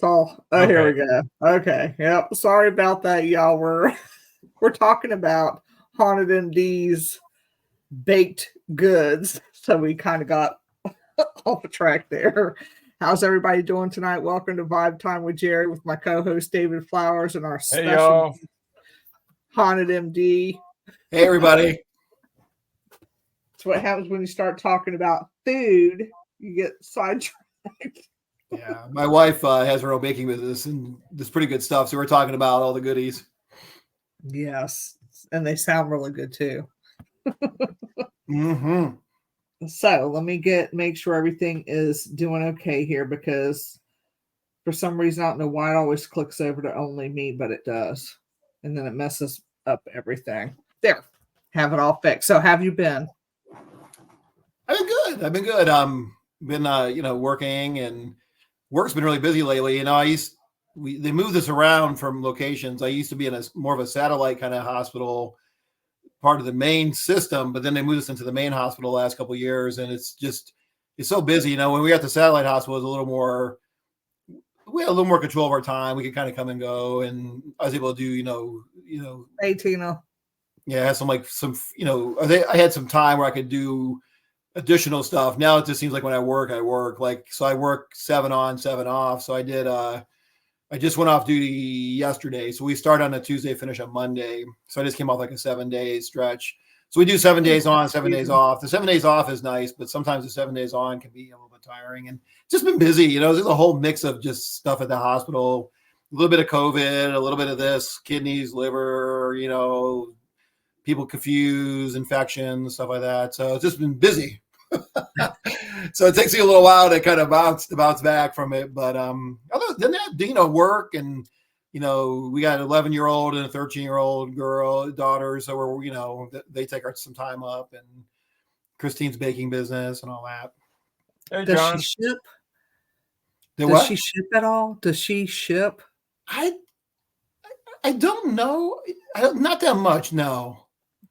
call. Oh, okay. Here we go. Okay. Yep. Sorry about that, y'all. We're talking about Haunted MD's baked goods. So we kind of got off the track there. How's everybody doing tonight? Welcome to Vibe Time with Jerry with my co-host David Flowers and our special Haunted MD. Hey, everybody. That's what happens when you start talking about food. You get sidetracked. Yeah, my wife has her own baking business and does pretty good stuff. So we're talking about all the goodies. Yes, and they sound really good too. Mm-hmm. So let me make sure everything is doing okay here, because for some reason I don't know why it always clicks over to only me, but it does, and then it messes up everything. There, have it all fixed. So, have you been? I've been good. Been working, and work's been really busy lately. They moved us around from locations. I used to be in more of a satellite kind of hospital, part of the main system, but then they moved us into the main hospital the last couple of years, and it's so busy. When we got the satellite hospital, it was we had a little more control of our time. We could kind of come and go, and I was able to do, Hey, Tina. Yeah, I had some time where I could do additional stuff. Now it just seems like when I work. So I work 7 on, 7 off. So I just went off duty yesterday. So we start on a Tuesday, finish on Monday. So I just came off like a 7-day stretch. So we do 7 days on, 7 days off. The 7 days off is nice, but sometimes the 7 days on can be a little bit tiring, and just been busy. There's a whole mix of just stuff at the hospital, a little bit of COVID, a little bit of this, kidneys, liver, people confused, infections, stuff like that. So it's just been busy. So it takes me a little while to kind of bounce back from it. But other than that, work, and we got an 11-year-old and a 13-year-old daughter. So they take some time up, and Christine's baking business and all that. Hey, John. Does she ship? Does she ship at all? Does she ship? I don't know. Not that much, no.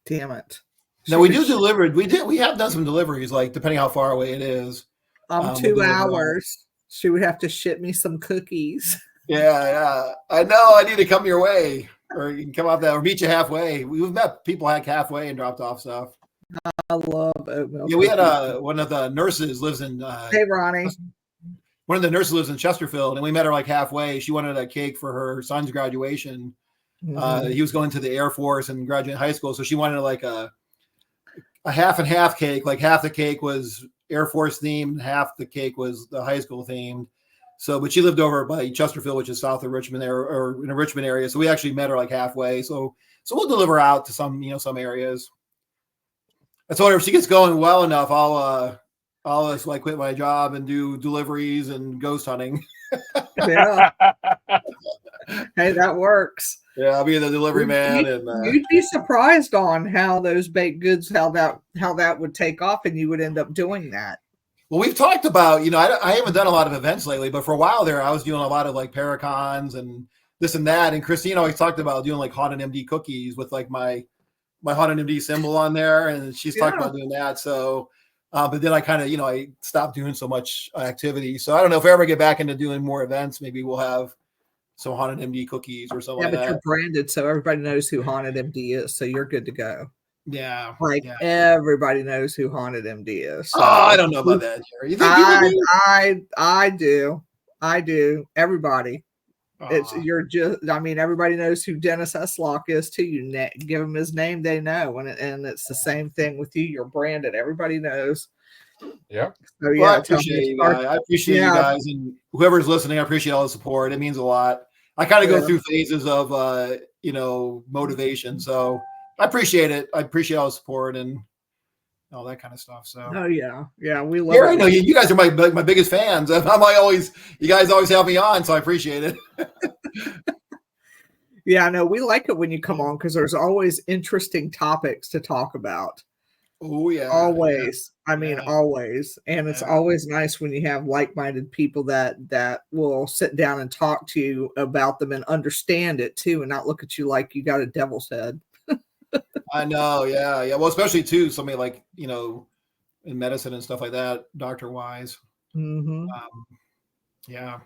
Damn it. No, we do deliver. We have done some deliveries, like depending how far away it is. 2 hours. She would have to ship me some cookies. Yeah. I know. I need to come your way, or you can come out there or meet you halfway. We've met people halfway and dropped off stuff. I love oatmeal. Yeah, we had one of the nurses lives in. Hey, Ronnie. One of the nurses lives in Chesterfield, and we met her like halfway. She wanted a cake for her son's graduation. Mm-hmm. He was going to the Air Force and graduating high school, so she wanted like a half and half cake. Like half the cake was Air Force themed, half the cake was the high school themed. So, but she lived over by Chesterfield, which is south of Richmond there, or in the Richmond area. So we actually met her like halfway. So we'll deliver out to some areas. I told her if she gets going well enough, I'll just like quit my job and do deliveries and ghost hunting. Yeah. Hey, that works. Yeah, I'll be the delivery man. You'd be surprised on how those baked goods, how that would take off, and you would end up doing that. Well, we've talked about, I haven't done a lot of events lately, but for a while there, I was doing a lot of like Paracons and this and that. And Christine always talked about doing like Haunted MD cookies with like my Haunted MD symbol on there, and she's talked about doing that. So, but then I kind of, I stopped doing so much activity. So I don't know if I ever get back into doing more events, maybe we'll have some Haunted MD cookies or something like that. Yeah, but you're branded, so everybody knows who Haunted MD is, so you're good to go. Yeah. Everybody knows who Haunted MD is. So. Oh, I don't know about that, Jerry. You think I do. Everybody. Everybody knows who Dennis Eslock is too. You give him his name, they know. And it's the same thing with you. You're branded. Everybody knows. Yeah. So yeah, I appreciate you guys. I appreciate you guys, and whoever's listening. I appreciate all the support. It means a lot. I kind of go through phases of motivation. So I appreciate it. I appreciate all the support and all that kind of stuff. So we love it. I know you guys are my biggest fans. You guys always have me on, so I appreciate it. Yeah, I know we like it when you come on because there's always interesting topics to talk about. Oh yeah, always. Always, and it's always nice when you have like-minded people that will sit down and talk to you about them and understand it too, and not look at you like you got a devil's head. I know, yeah. Well, especially too, somebody like in medicine and stuff like that, doctor wise. Mm-hmm. Yeah.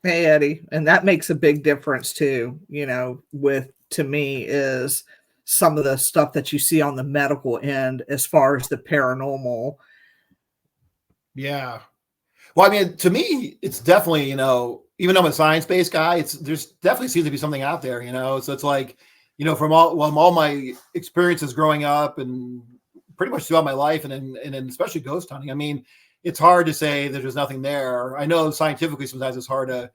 Hey Eddie, and that makes a big difference too, with to me is some of the stuff that you see on the medical end as far as the paranormal. Yeah. Well, I mean, to me, it's definitely, even though I'm a science-based guy, there's definitely seems to be something out there, So it's like, from all my experiences growing up and pretty much throughout my life, and then especially ghost hunting. I mean, it's hard to say that there's nothing there. I know scientifically sometimes it's hard to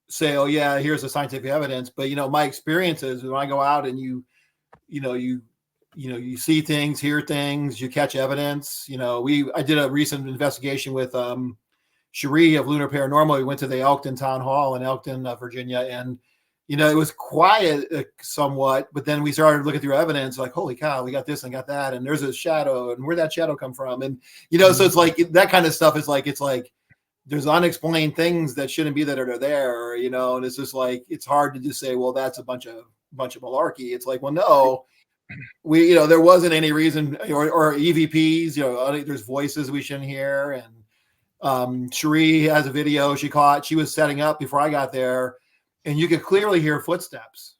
say, oh yeah, here's the scientific evidence, but my experiences when I go out and you know you you see things, hear things, you catch evidence. I did a recent investigation with Geri of Lunar Paranormal. We went to the Elkton Town Hall in Elkton, Virginia, and it was quiet somewhat, but then we started looking through evidence, like, holy cow, we got this and got that, and there's a shadow, and where'd that shadow come from? And so it's like that kind of stuff is like it's like there's unexplained things that shouldn't be that are there, and it's just like it's hard to just say, well, that's a bunch of malarkey. It's like, well, no, there wasn't any reason, or EVPs, there's voices we shouldn't hear. And Geri has a video she was setting up before I got there, and you could clearly hear footsteps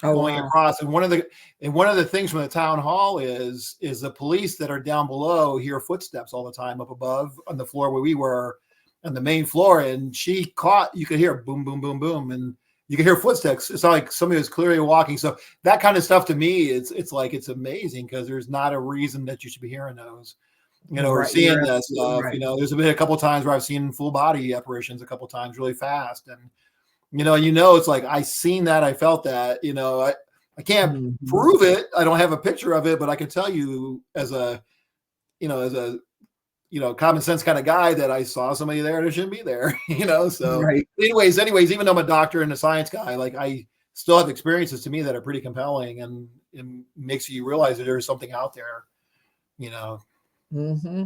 going across. And one of the things from the town hall is the police that are down below hear footsteps all the time up above on the floor where we were on the main floor. And you could hear boom, boom, boom, boom, and you can hear footsteps. It's not like somebody was clearly walking. So that kind of stuff to me, it's like, it's amazing because there's not a reason that you should be hearing those, or seeing that stuff. Right. There's been a couple of times where I've seen full body apparitions a couple of times really fast. And, it's like, I seen that, I felt that, I can't prove it. I don't have a picture of it, but I can tell you as a common sense kind of guy that I saw somebody there that shouldn't be there, so right. anyways, even though I'm a doctor and a science guy, like I still have experiences to me that are pretty compelling, and it makes you realize that there's something out there, Mm-hmm.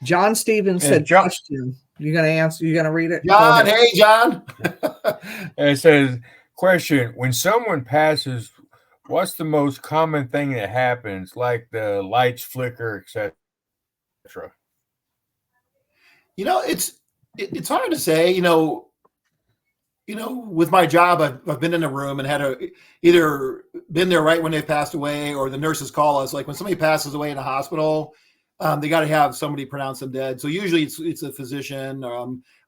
John Stevens said, John, question. You're going to answer? You're going to read it? John, hey, John. It says, question, when someone passes, what's the most common thing that happens, like the lights flicker, etc.? It's hard to say, with my job, I've been in a room and had either been there right when they passed away, or the nurses call us. Like when somebody passes away in a hospital, they got to have somebody pronounce them dead. So usually it's a physician.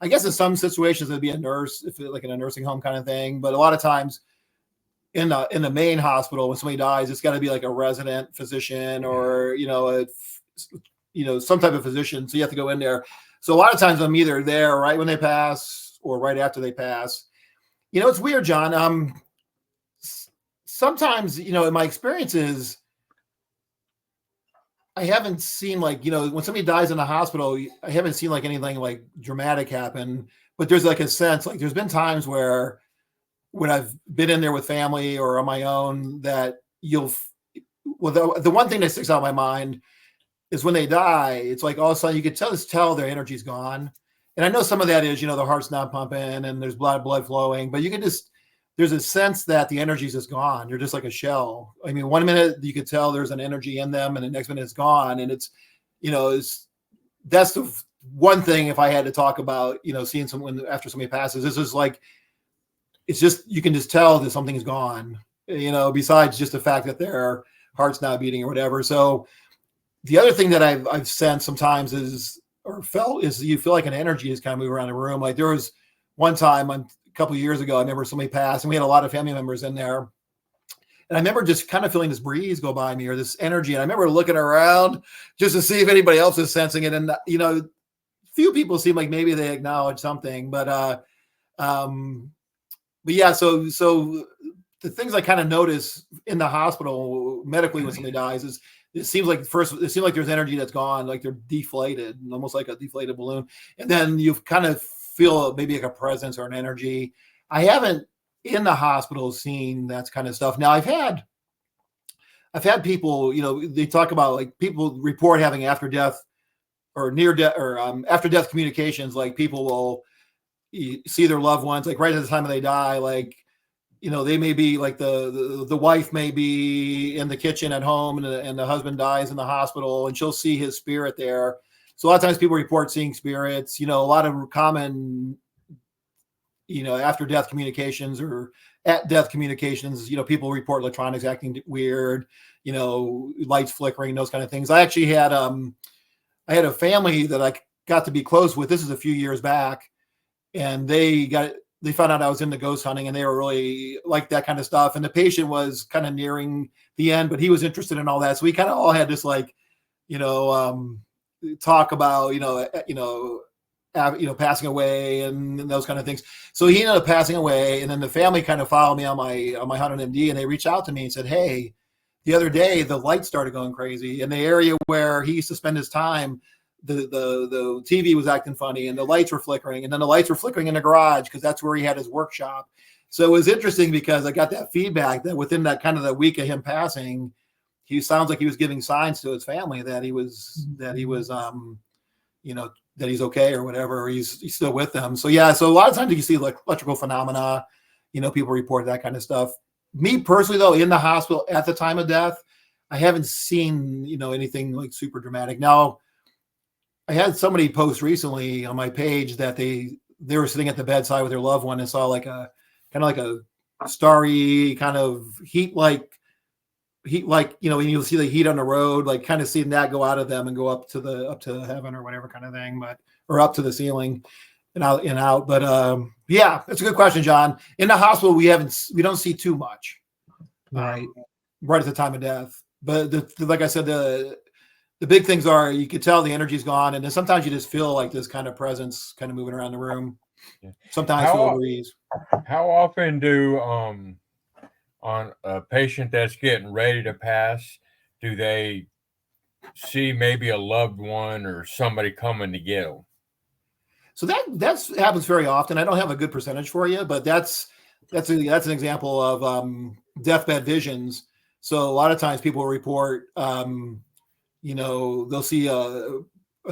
I guess in some situations it'd be a nurse, if like in a nursing home kind of thing. But a lot of times in the main hospital, when somebody dies, it's got to be like a resident physician, or some type of physician. So you have to go in there. So a lot of times I'm either there right when they pass or right after they pass. It's weird, John. Sometimes, in my experiences, I haven't seen when somebody dies in a hospital, I haven't seen like anything like dramatic happen, but there's like a sense, like there's been times where when I've been in there with family or on my own that the one thing that sticks out in my mind is when they die, it's like all of a sudden you could tell their energy's gone. And I know some of that is, the heart's not pumping and there's blood flowing, but there's a sense that the energy's just gone. You're just like a shell. I mean, 1 minute you could tell there's an energy in them, and the next minute it's gone. And it's, that's the one thing, if I had to talk about, seeing someone after somebody passes, this is like, it's just, you can just tell that something's gone, besides just the fact that their heart's not beating or whatever. So the other thing that I've sensed sometimes is you feel like an energy is kind of moving around the room. Like there was one time a couple of years ago, I remember somebody passed and we had a lot of family members in there. And I remember just kind of feeling this breeze go by me, or this energy. And I remember looking around just to see if anybody else is sensing it. And, few people seem like maybe they acknowledge something, but yeah, so the things I kind of notice in the hospital medically when somebody dies is it seems like there's energy that's gone, like they're deflated, almost like a deflated balloon. And then you kind of feel maybe like a presence or an energy. I haven't in the hospital seen that kind of stuff. Now I've had people, they talk about like people report having after death or near death or after death communications. Like people will see their loved ones, like right at the time they die, like, they may be like the wife may be in the kitchen at home and the husband dies in the hospital and she'll see his spirit there. So a lot of times people report seeing spirits, a lot of common after death communications or at death communications, people report electronics acting weird, lights flickering, those kind of things. I actually had a family that I got to be close with. This is a few years back, and they found out I was into ghost hunting, and they were really like that kind of stuff. And the patient was kind of nearing the end, but he was interested in all that. So we kind of all had this talk about, passing away and those kind of things. So he ended up passing away, and then the family kind of followed me on my Haunted MD, and they reached out to me and said, "Hey, the other day the lights started going crazy in the area where he used to spend his time. The TV was acting funny, and the lights were flickering, and then the lights were flickering in the garage because that's where he had his workshop." So it was interesting because I got that feedback that within that kind of the week of him passing, he sounds like he was giving signs to his family that he was that he's okay or whatever, or he's still with them. So yeah, so a lot of times you see like electrical phenomena, people report that kind of stuff. Me personally, though, in the hospital at the time of death, I haven't seen anything like super dramatic. Now, I had somebody post recently on my page that they were sitting at the bedside with their loved one and saw like a kind of like a starry kind of heat like when you see the heat on the road, like kind of seeing that go out of them and go up to heaven or whatever kind of thing, or up to the ceiling and out. But yeah, that's a good question, John. In the hospital, we don't see too much, right at the time of death. But like I said, the big things are you could tell the energy's gone, and then sometimes you just feel like this kind of presence kind of moving around the room. Sometimes feel a breeze. How often do on a patient that's getting ready to pass, do they see maybe a loved one or somebody coming to get them? So that happens very often. I don't have a good percentage for you, but that's an example of deathbed visions. So a lot of times people report, they'll see a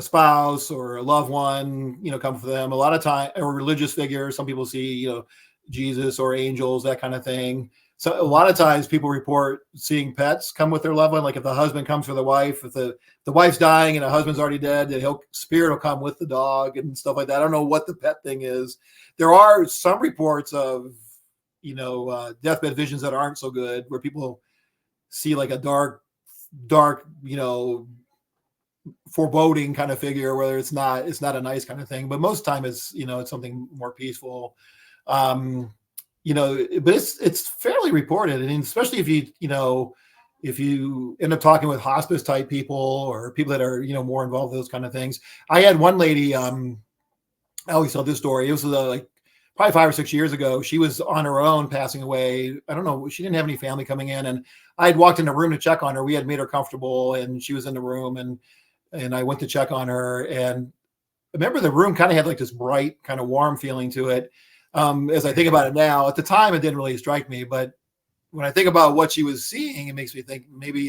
spouse or a loved one, come for them. A lot of time, or religious figures. Some people see, Jesus or angels, that kind of thing. So a lot of times people report seeing pets come with their loved one. Like if the husband comes for the wife, if the wife's dying and the husband's already dead, the spirit will come with the dog and stuff like that. I don't know what the pet thing is. There are some reports of, deathbed visions that aren't so good, where people see like a dark, foreboding kind of figure, whether it's not a nice kind of thing, but most time it's something more peaceful. But it's fairly reported, and especially if you end up talking with hospice type people or people that are more involved with those kind of things. I had one lady, I always tell this story. It was like probably 5 or 6 years ago. She was on her own, passing away. I don't know. She didn't have any family coming in, and I had walked in the room to check on her. We had made her comfortable, and she was in the room, and I went to check on her, and I remember the room kind of had like this bright, kind of warm feeling to it. As I think about it now, at the time, it didn't really strike me, but when I think about what she was seeing, it makes me think maybe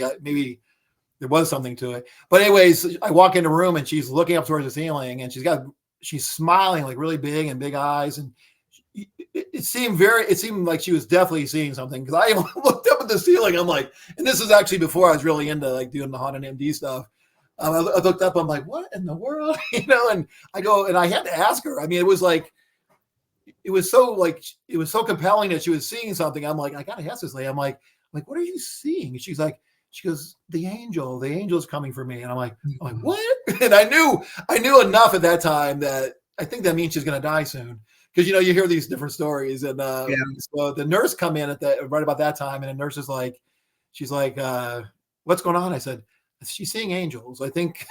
there was something to it. But anyways, I walk in the room and she's looking up towards the ceiling, and she's smiling like really big eyes. And it seemed like she was definitely seeing something, because I looked up at the ceiling. I'm like, and this is actually before I was really into like doing the Haunted MD stuff. I looked up, I'm like, what in the world? And I go, and I had to ask her. I mean, it was so compelling that she was seeing something. I'm like, I gotta ask this lady. I'm like, what are you seeing? And she goes, the angel's coming for me. And I'm like, what? And I knew enough at that time that I think that means she's gonna die soon. Because you hear these different stories. And so the nurse come in right about that time, and the nurse is like, she's like, what's going on? I said, she's seeing angels, I think.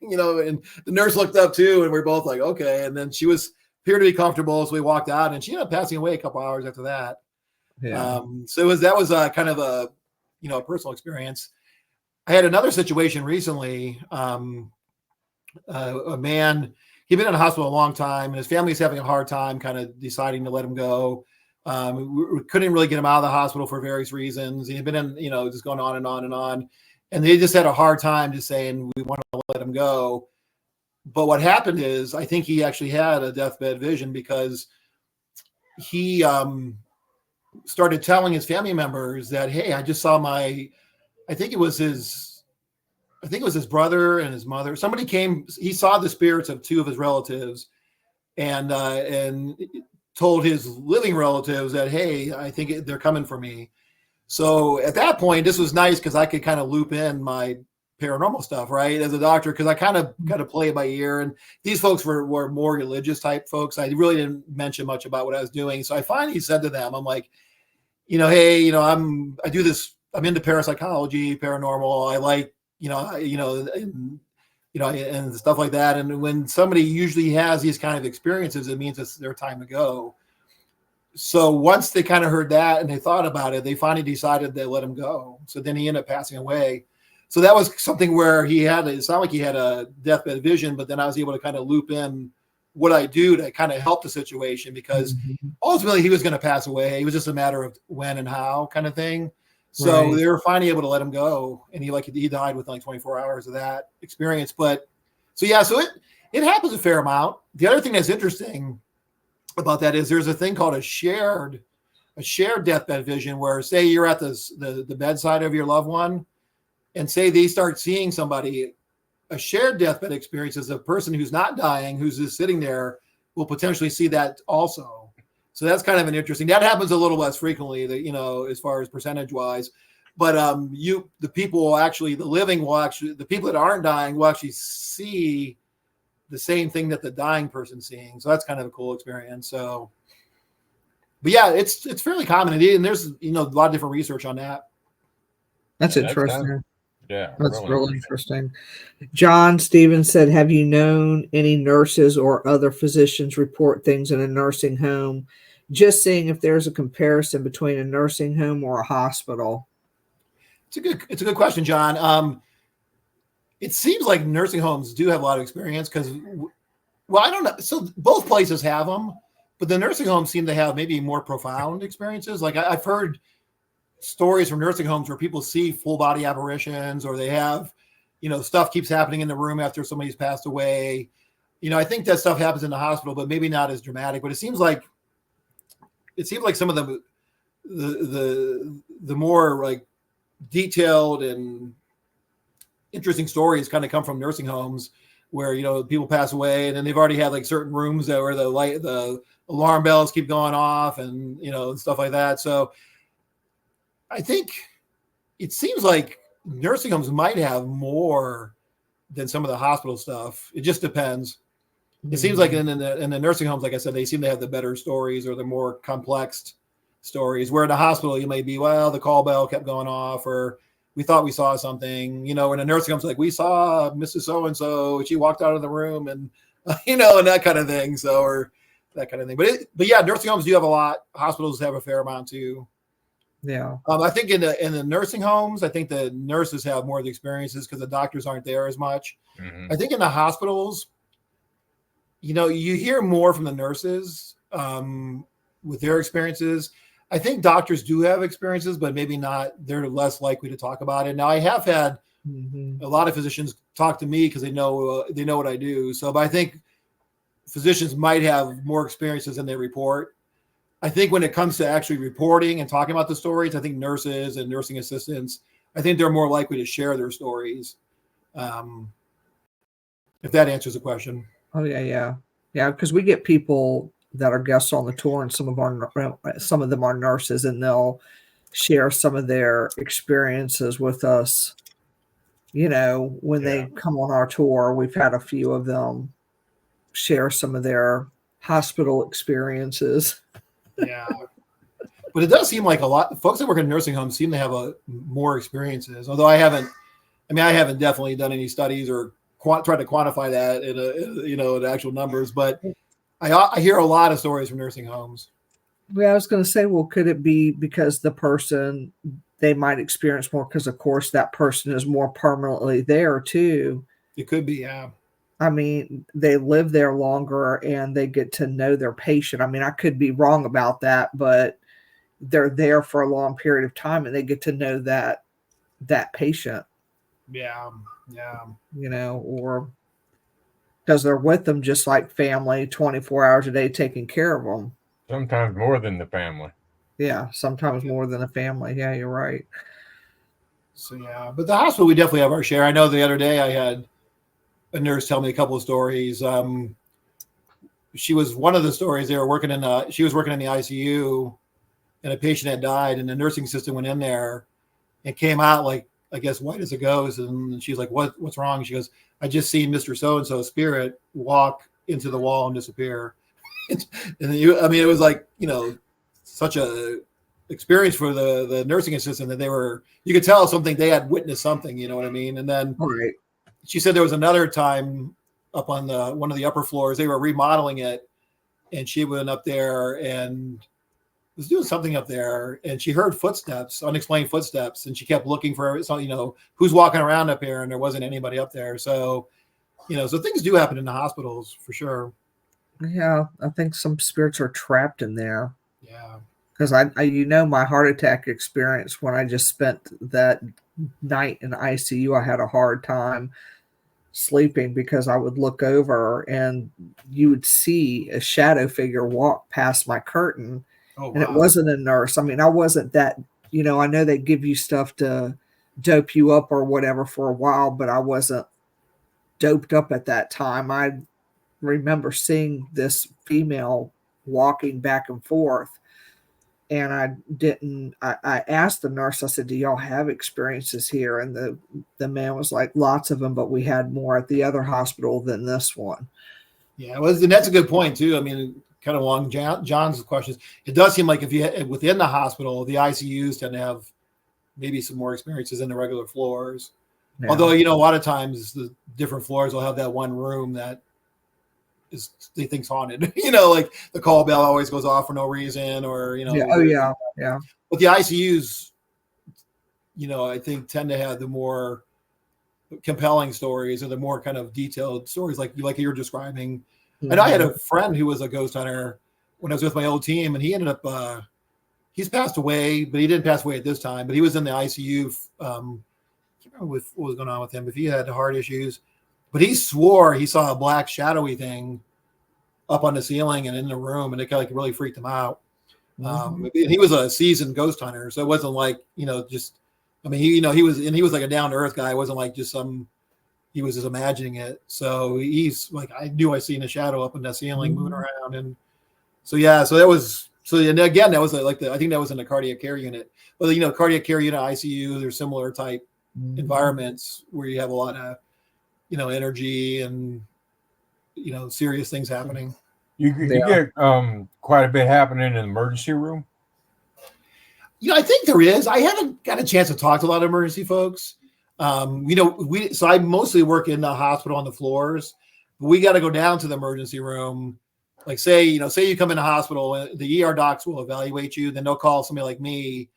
And the nurse looked up too, and we're both like, okay. And then she appeared to be comfortable, so we walked out, and she ended up passing away a couple hours after that. Yeah. So that was kind of a personal experience. I had another situation recently. A man, he'd been in the hospital a long time, and his family's having a hard time kind of deciding to let him go. We couldn't really get him out of the hospital for various reasons. He had been in, just going on and on and on. And they just had a hard time just saying, we want to let him go. But what happened is, I think he actually had a deathbed vision, because he started telling his family members that, hey, I just saw I think it was his brother and his mother. Somebody came, he saw the spirits of two of his relatives, and told his living relatives that, hey, I think they're coming for me. So at that point, this was nice because I could kind of loop in my paranormal stuff, right, as a doctor, because I kind of play it by ear. And these folks were more religious type folks. I really didn't mention much about what I was doing. So I finally said to them, I'm like, hey, I do this. I'm into parapsychology, paranormal. I like, and stuff like that. And when somebody usually has these kind of experiences, it means it's their time to go. So once they kind of heard that and they thought about it, they finally decided they let him go. So then he ended up passing away. So that was something where it's not like he had a deathbed vision, but then I was able to kind of loop in what I do to kind of help the situation, because ultimately he was going to pass away. It was just a matter of when and how kind of thing. So they were finally able to let him go, and he died within like 24 hours of that experience. But so it happens a fair amount. The other thing that's interesting about that is there's a thing called a shared deathbed vision, where say you're at the bedside of your loved one, and say they start seeing somebody. A shared deathbed experience is a person who's not dying, who's just sitting there, will potentially see that also. So that's kind of an interesting. That happens a little less frequently, as far as percentage wise. But the people will actually, the living will actually, the people that aren't dying will actually see the same thing that the dying person's seeing. So that's kind of a cool experience. So, but yeah, it's fairly common, and there's a lot of different research on that. That's interesting. Yeah, that's really interesting. John Stevens said, have you known any nurses or other physicians report things in a nursing home? Just seeing if there's a comparison between a nursing home or a hospital. It's a good question, John. It seems like nursing homes do have a lot of experience because, well, I don't know. So both places have them, but the nursing homes seem to have maybe more profound experiences. Like I've heard stories from nursing homes where people see full body apparitions, or they have, stuff keeps happening in the room after somebody's passed away. I think that stuff happens in the hospital, but maybe not as dramatic. But it seems like some of the more like detailed and interesting stories kind of come from nursing homes, where people pass away and then they've already had like certain rooms that where the alarm bells keep going off and and stuff like that. So I think it seems like nursing homes might have more than some of the hospital stuff. It just depends. It seems like in the nursing homes, like I said, they seem to have the better stories or the more complex stories, where in the hospital you may be, well, the call bell kept going off, or we thought we saw something, in a nursing home's like, we saw Mrs. So-and-so, she walked out of the room, and, and that kind of thing. So, or that kind of thing. But yeah, nursing homes do have a lot. Hospitals have a fair amount too. Yeah. I think in the nursing homes, I think the nurses have more of the experiences because the doctors aren't there as much. I think in the hospitals, you hear more from the nurses with their experiences. I think doctors do have experiences, but maybe not. They're less likely to talk about it. Now, I have had a lot of physicians talk to me because they know what I do. So, but I think physicians might have more experiences than they report. I think when it comes to actually reporting and talking about the stories, I think nurses and nursing assistants, I think they're more likely to share their stories. If that answers the question. Oh yeah. Because we get people that are guests on the tour, and some of them are nurses, and they'll share some of their experiences with us. When they come on our tour, we've had a few of them share some of their hospital experiences. Yeah. But it does seem like a lot of folks that work in nursing homes seem to have more experiences. Although I haven't definitely done any studies or tried to quantify that in actual numbers, but I hear a lot of stories from nursing homes. Yeah, I was going to say, well, could it be because the person, they might experience more because, of course, that person is more permanently there too. It could be, yeah. I mean, they live there longer and they get to know their patient. I mean, I could be wrong about that, but they're there for a long period of time and they get to know that patient. Yeah. Or because they're with them just like family 24 hours a day taking care of them. Sometimes more than the family. Yeah, sometimes more than a family. Yeah, you're right. So, yeah. But the hospital, we definitely have our share. I know the other day I had a nurse tell me a couple of stories. she was one of the stories. They were working in she was working in the ICU, and a patient had died, and the nursing assistant went in there and came out like, I guess, white as a ghost. And she's like, what's wrong? She goes, I just seen Mr. So-and-so spirit walk into the wall and disappear. And I mean, it was like, such a experience for the nursing assistant that you could tell something, they had witnessed something, you know what I mean? And then Right. she said there was another time up on one of the upper floors, they were remodeling it, and she went up there and was doing something up there, and she heard footsteps, unexplained footsteps, and she kept looking for who's walking around up here, and there wasn't anybody up there. So, so things do happen in the hospitals for sure. Yeah, I think some spirits are trapped in there. Yeah. Because I my heart attack experience when I just spent that night in ICU, I had a hard time sleeping because I would look over and you would see a shadow figure walk past my curtain. Oh, wow. And it wasn't a nurse. I mean, I wasn't that, I know they give you stuff to dope you up or whatever for a while, but I wasn't doped up at that time. I remember seeing this female walking back and forth. And I asked the nurse, I said, do y'all have experiences here? And the man was like, lots of them, but we had more at the other hospital than this one. Yeah, well, and that's a good point too. I mean, kind of along John's questions, it does seem like if you within the hospital, the ICUs tend to have maybe some more experiences than the regular floors. Yeah. Although, a lot of times the different floors will have that one room that they think's haunted, like the call bell always goes off for no reason, or Yeah. Oh yeah. Yeah. But the ICUs, I think tend to have the more compelling stories or the more kind of detailed stories like you're describing. Mm-hmm. And I had a friend who was a ghost hunter when I was with my old team, and he ended up he's passed away, but he didn't pass away at this time, but he was in the ICU. I can't remember what was going on with him, if he had heart issues. But he swore he saw a black shadowy thing up on the ceiling and in the room, and it kind of really freaked him out. Mm-hmm. He was a seasoned ghost hunter, so it wasn't like just. I mean, he was like a down to earth guy. It wasn't like just he was just imagining it. So he's like, I knew I seen a shadow up in the ceiling moving around, and so yeah, so that was and again that was I think that was in the cardiac care unit. Well, cardiac care unit, ICU, there's similar type environments where you have a lot of energy and serious things happening. You get quite a bit happening in the emergency room. I think there is. I haven't got a chance to talk to a lot of emergency folks. So I mostly work in the hospital on the floors. But we got to go down to the emergency room. Like say you come in the hospital, the ER docs will evaluate you. Then they'll call somebody like me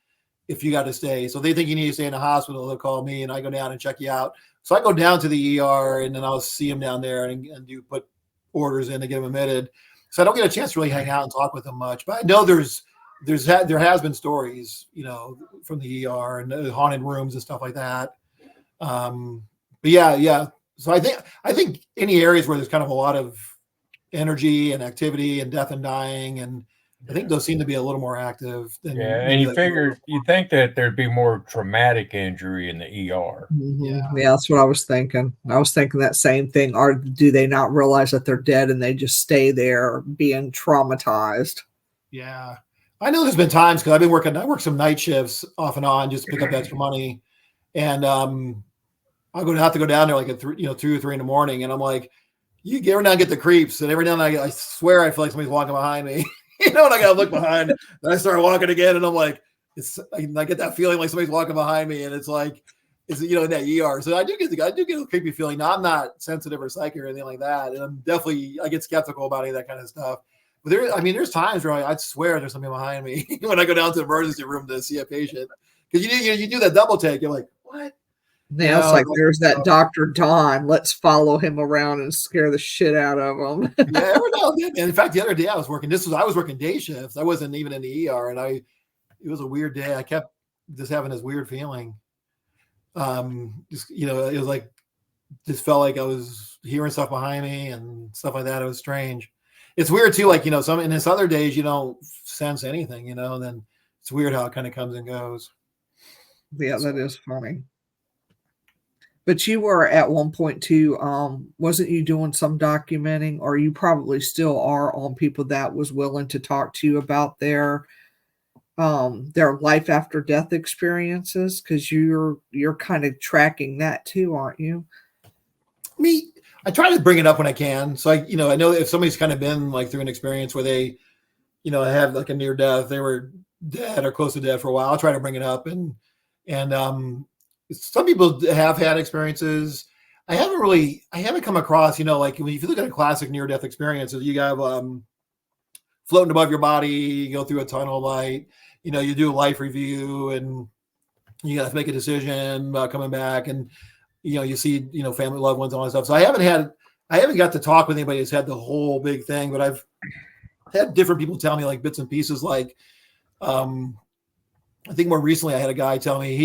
if you got to stay. So they think you need to stay in the hospital. They'll call me, and I go down and check you out. So I go down to the ER, and then I'll see them down there and do put orders in to get them admitted. So I don't get a chance to really hang out and talk with them much. But I know there has been stories, from the ER and the haunted rooms and stuff like that. But yeah. So I think any areas where there's kind of a lot of energy and activity and death and dying, and I think those seem to be a little more active than. Yeah, and you think that there'd be more traumatic injury in the ER. Mm-hmm. Yeah, that's what I was thinking. I was thinking that same thing. Or do they not realize that they're dead and they just stay there being traumatized? Yeah. I know there's been times because I work some night shifts off and on just to pick up extra money. And I'm going to have to go down there like at 2 or 3 in the morning. And I'm like, you get every now and get the creeps. And every now and then I swear I feel like somebody's walking behind me, and I got to look behind. Then I start walking again. And I'm like, I get that feeling like somebody's walking behind me. And it's like, in that ER. So I do get a creepy feeling. Now I'm not sensitive or psychic or anything like that. And I get skeptical about any of that kind of stuff. But there's times where I'd swear there's something behind me when I go down to the emergency room to see a patient, because you do that double take. You're like, what? Yeah, it's like there's that Dr. Don. Let's follow him around and scare the shit out of him. Yeah, every now and then. And in fact, the other day I was working day shifts. I wasn't even in the ER, and it was a weird day. I kept just having this weird feeling. It was like just felt like I was hearing stuff behind me and stuff like that. It was strange. It's weird too, like, some in this other days you don't sense anything, then it's weird how it kind of comes and goes. Yeah, that is funny. But you were at one point too, wasn't you doing some documenting, or you probably still are, on people that was willing to talk to you about their life after death experiences? Because you're kind of tracking that too, aren't you? Me, I try to bring it up when I can. So I know if somebody's kind of been like through an experience where they, have like a near death, they were dead or close to death for a while, I'll try to bring it up. And some people have had experiences. I haven't come across, like if you look at a classic near death experience, you have floating above your body, you go through a tunnel of light, you do a life review, and you have to make a decision about coming back, and you see, family, loved ones, all that stuff. So I haven't got to talk with anybody who's had the whole big thing, but I've had different people tell me like bits and pieces. Like, I think more recently I had a guy tell me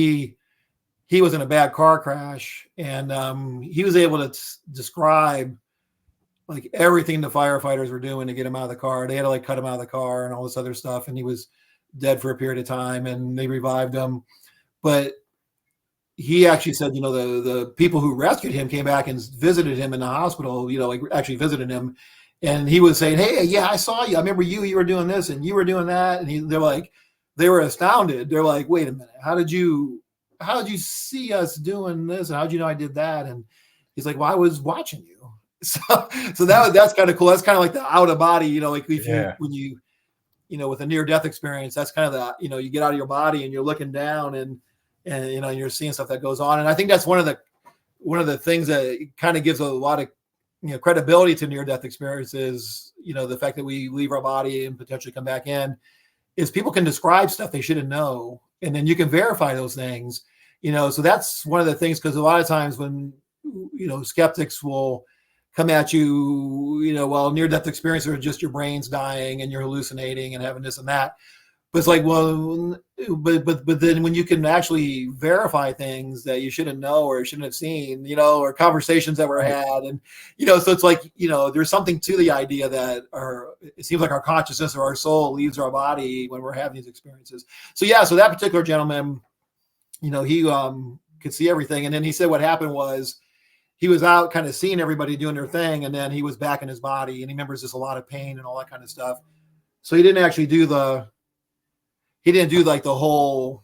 he was in a bad car crash, and he was able to describe like everything the firefighters were doing to get him out of the car. They had to like cut him out of the car and all this other stuff. And he was dead for a period of time, and they revived him. But he actually said, the people who rescued him came back and visited him in the hospital, like actually visited him. And he was saying, hey, yeah, I saw you. I remember you were doing this and you were doing that. And they were astounded. They're like, wait a minute. How did you see us doing this? And how'd you know I did that? And he's like, well, I was watching you. So that's kind of cool. That's kind of like the out of body, like when you with a near death experience, that's kind of the, you get out of your body and you're looking down and you're seeing stuff that goes on. And I think that's one of the things that kind of gives a lot of, credibility to near death experiences. The fact that we leave our body and potentially come back in, is people can describe stuff they shouldn't know. And then you can verify those things, so that's one of the things, because a lot of times when, skeptics will come at you, well, near death experiences are just your brain's dying and you're hallucinating and having this and that. But it's like, well, but then when you can actually verify things that you shouldn't know or shouldn't have seen, or conversations that were had, and so it's like, there's something to the idea that it seems like our consciousness or our soul leaves our body when we're having these experiences. So that particular gentleman, he could see everything, and then he said what happened was he was out kind of seeing everybody doing their thing, and then he was back in his body, and he remembers just a lot of pain and all that kind of stuff. So he didn't actually do like the whole,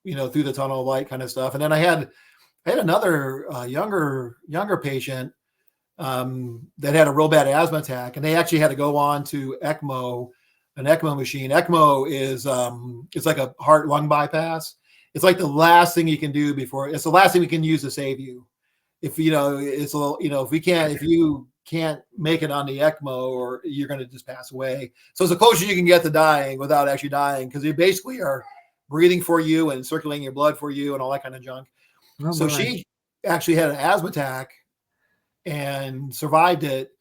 through the tunnel of light kind of stuff. And then I had another younger patient that had a real bad asthma attack, and they actually had to go on to an ECMO machine. ECMO is it's like a heart lung bypass. It's like the last thing you can do it's the last thing we can use to save you. If it's a little, if you can't make it on the ECMO, or you're going to just pass away. So it's the closest you can get to dying without actually dying, because they basically are breathing for you and circulating your blood for you and all that kind of junk. Oh, so she actually had an asthma attack and survived it.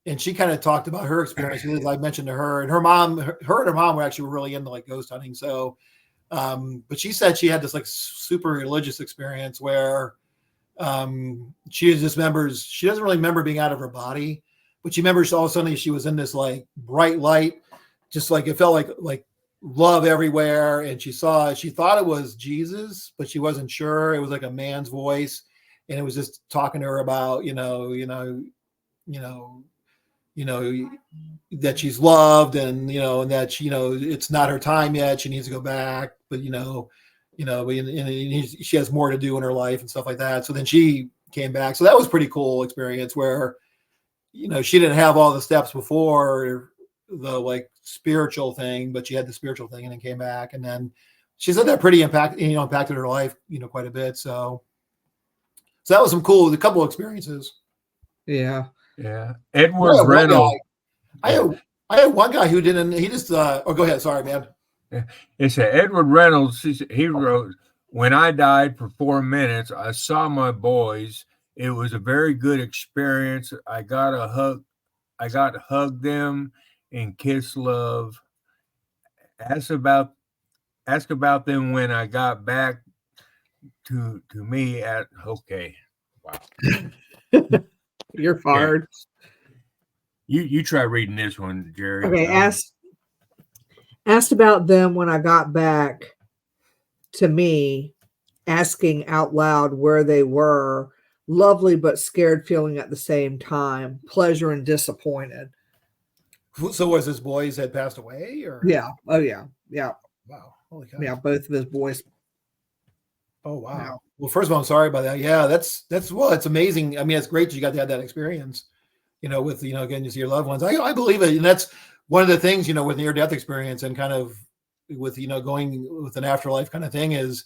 And she kind of talked about her experiences. I mentioned to her, and her and her mom were actually really into like ghost hunting. So, but she said she had this like super religious experience where she just remembers, she doesn't really remember being out of her body, but she remembers all of a sudden she was in this like bright light, just like it felt like love everywhere. And she thought it was Jesus, but she wasn't sure. It was like a man's voice, and it was just talking to her about, that she's loved, and, and that she, it's not her time yet. She needs to go back, but, and she has more to do in her life and stuff like that. So then she came back. So that was a pretty cool experience where, she didn't have all the steps before the like spiritual thing, but she had the spiritual thing and then came back. And then she said that pretty impacted her life, quite a bit. So that was a couple of experiences. Yeah. Yeah. Edward Reynolds. I had one guy who didn't, he just, go ahead. Sorry, man. It's Edward Reynolds. He wrote, when I died for 4 minutes, I saw my boys. It was a very good experience. I got to hug them and kiss love. Ask about them when I got back to me at, okay. Wow. You're fired. Yeah. You try reading this one, Geri. Okay, asked about them when I got back to me, asking out loud where they were lovely but scared feeling at the same time, pleasure and disappointed. So was his boys had passed away, or Yeah. Oh yeah. Yeah. wow, holy cow. Yeah. Both of his boys. Oh wow. Yeah. Well, first of all, I'm sorry about that. Yeah, that's well, it's amazing. I mean, it's great that you got to have that experience. With again, you see your loved ones. I believe it, and that's one of the things with near death experience and kind of with going with an afterlife kind of thing is,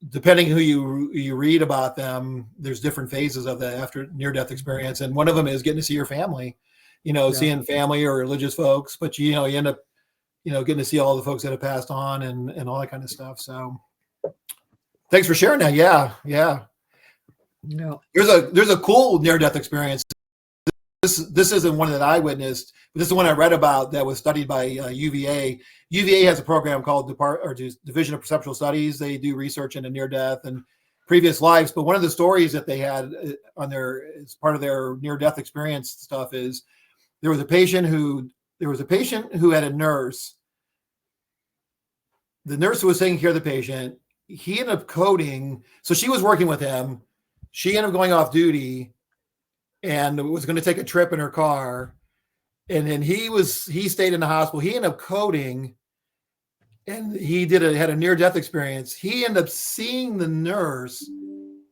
depending who you read about them, there's different phases of the after near death experience, and one of them is getting to see your family, seeing family or religious folks, but you end up getting to see all the folks that have passed on and all that kind of stuff. So thanks for sharing that. Yeah. No. There's a cool near death experience. This isn't one that I witnessed, but this is one I read about that was studied by UVA. UVA has a program called Division of Perceptual Studies. They do research into near death and previous lives. But one of the stories that they had as part of their near death experience stuff is there was a patient who had a nurse. The nurse who was taking care of the patient, he ended up coding. So she was working with him. She ended up going off duty and was going to take a trip in her car. And then he stayed in the hospital. He ended up coding and had a near-death experience. He ended up seeing the nurse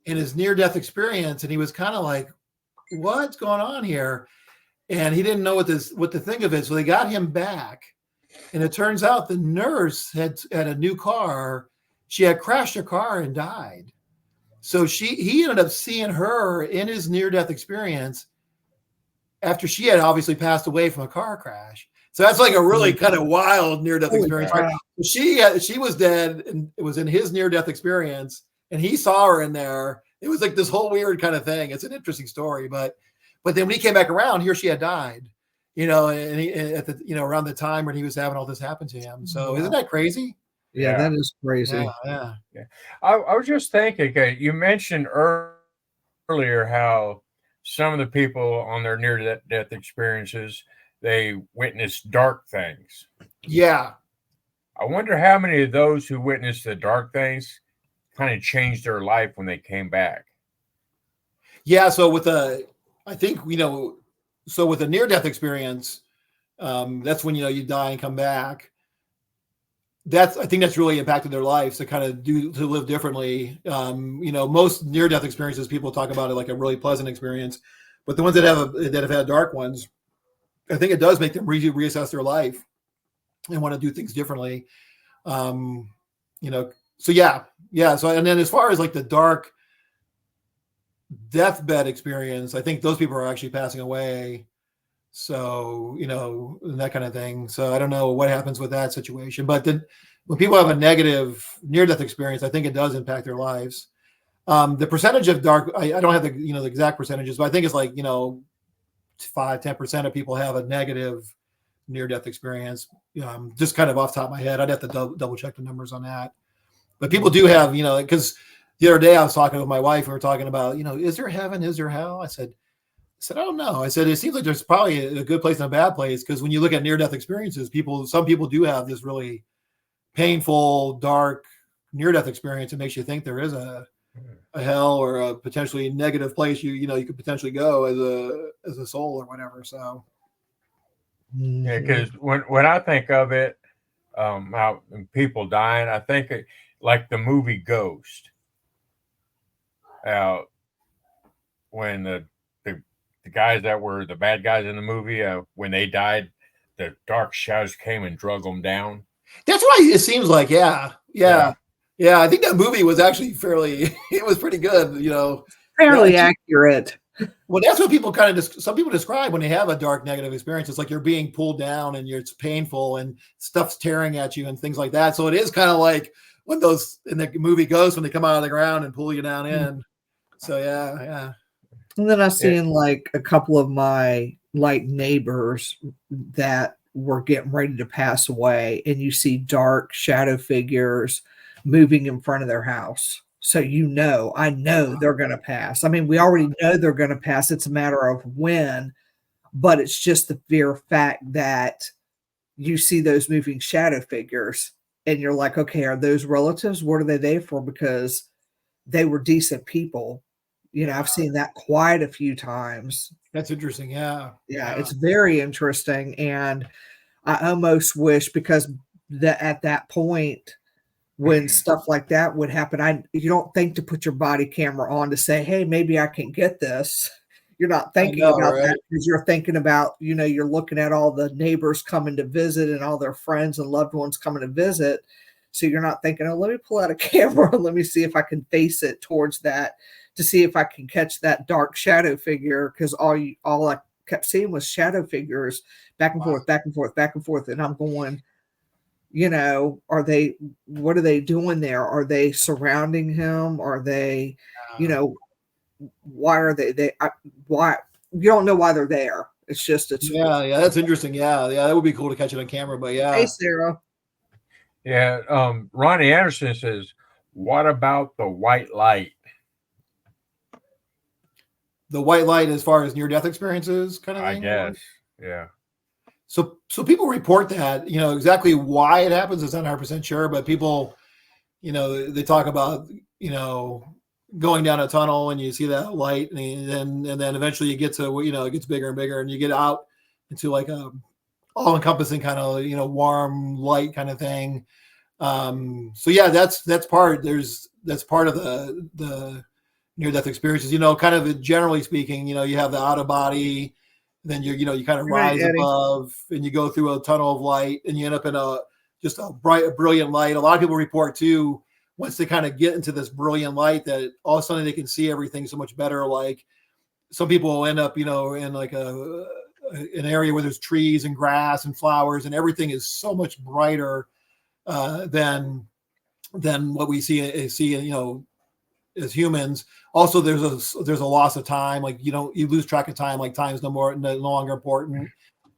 in his near-death experience. And he was kind of like, what's going on here? And he didn't know what to think of it. So they got him back. And it turns out the nurse had a new car. She had crashed her car and died. So he ended up seeing her in his near-death experience after she had obviously passed away from a car crash. So that's like a really kind of wild near-death experience. Right? She was dead and it was in his near-death experience, and he saw her in there. It was like this whole weird kind of thing. It's an interesting story, but then when he came back around, here she had died. And he, at the around the time when he was having all this happen to him. So isn't that crazy? Yeah, that is crazy. Yeah. I was just thinking, you mentioned earlier how some of the people on their near-death experiences, they witness dark things. Yeah. I wonder how many of those who witnessed the dark things kind of changed their life when they came back. Yeah. So with with a near-death experience, that's when you die and come back. I think that's really impacted their lives to kind of to live differently. Most near-death experiences, people talk about it like a really pleasant experience, but the ones that have had dark ones, I think it does make them reassess their life and want to do things differently. So yeah. So, and then as far as like the dark deathbed experience, I think those people are actually passing away. So, and that kind of thing. So I don't know what happens with that situation, but then when people have a negative near-death experience, I think it does impact their lives. The percentage of dark, I don't have the exact percentages, but I think it's like, 5-10% of people have a negative near-death experience. Just kind of off the top of my head, I'd have to double check the numbers on that. But people do have, because the other day I was talking with my wife, and we were talking about, is there heaven? Is there hell? I said, I don't know. I said, it seems like there's probably a good place and a bad place, because when you look at near-death experiences, some people do have this really painful, dark near-death experience. It makes you think there is a hell or a potentially negative place you could potentially go as a soul or whatever. So yeah, because when I think of it, how people dying, I think like the movie Ghost. When the guys that were the bad guys in the movie, when they died, the dark shadows came and drug them down. That's why it seems like, yeah. I think that movie was actually it was pretty good, fairly accurate. Well, that's what people some people describe when they have a dark negative experience. It's like you're being pulled down and it's painful and stuff's tearing at you and things like that. So it is kind of like when those in the movie Ghost, when they come out of the ground and pull you down in. So yeah. And then I seen like a couple of my neighbors that were getting ready to pass away, and you see dark shadow figures moving in front of their house. So I know they're going to pass. I mean, we already know they're going to pass. It's a matter of when, but it's just the mere fact that you see those moving shadow figures and you're like, okay, are those relatives? What are they there for? Because they were decent people. I've seen that quite a few times. That's interesting. Yeah. Yeah, it's very interesting. And I almost wish, because at that point, when stuff like that would happen, you don't think to put your body camera on to say, hey, maybe I can get this. You're not thinking about right? that, because you're thinking about, you're looking at all the neighbors coming to visit and all their friends and loved ones coming to visit. So you're not thinking, oh, let me pull out a camera and let me see if I can face it towards that to see if I can catch that dark shadow figure, because all I kept seeing was shadow figures back and forth, back and forth, back and forth. And I'm going, what are they doing there? Are they surrounding him? Are they, why are why you don't know why they're there. It's yeah, that's interesting. Yeah, that would be cool to catch it on camera. But yeah. Hey, Sarah. Yeah, Ronnie Anderson says, what about the white light? The white light, as far as near-death experiences, kind of thing. I guess, yeah. So people report that, exactly why it happens is not 100% sure, but people, they talk about, going down a tunnel and you see that light, and then eventually you get to, it gets bigger and bigger, and you get out into like a all-encompassing kind of, warm light kind of thing. So yeah, that's part of the near-death experiences, kind of generally speaking, you have the out of body. Then you kind of rise above, and you go through a tunnel of light, and you end up in just a brilliant light. A lot of people report too, once they kind of get into this brilliant light, that all of a sudden they can see everything so much better. Like some people will end up, in like an area where there's trees and grass and flowers, and everything is so much brighter than what we see, as humans. Also, there's a loss of time. Like, you lose track of time. Like, time's no longer important.